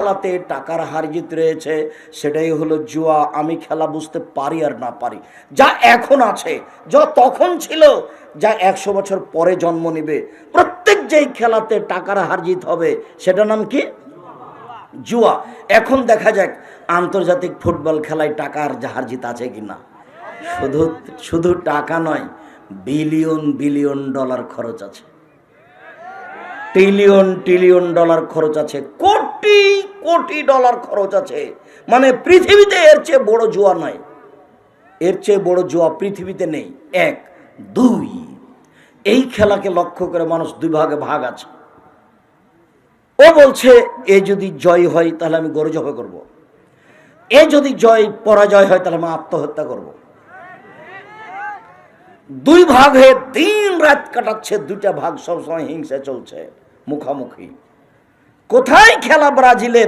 খেলাতে টাকার হার জিত রয়েছে, সেটাই হলো জুয়া। আমি খেলা বুঝতে পারি আর না পারি, যা এখন আছে, যা তখন ছিল, যা 100 বছর পরে জন্ম নেবে, প্রত্যেক যেই খেলাতে টাকার হার জিত হবে সেটার নাম কি? জুয়া। এখন দেখা যাক আন্তর্জাতিক ফুটবল খেলায় টাকার হার জিত আছে কিনা। শুধু শুধু টাকা নয়, বিলিয়ন বিলিয়ন ডলার খরচ আছে, ট্রিলিয়ন ট্রিলিয়ন ডলার খরচ আছে, কোটি কোটি ডলার খরচ আছে। মানে পৃথিবীতে এর চেয়ে বড় জুয়া নাই, এর চেয়ে বড় জুয়া পৃথিবীতে নেই। 1 2 এই খেলাকে লক্ষ্য করে মানুষ 2 ভাগে ভাগ আছে। ও বলছে এ যদি জয় হয় তাহলে আমি গরু জবাই করব, এ যদি পরাজয় হয় তাহলে আমি আত্মহত্যা করব। 2 ভাগ হয়ে দিন রাত কাটাচ্ছে, 2টা ভাগ সবসময় হিংসা চলছে, মুখামুখি। কোথায় খেলা ব্রাজিলে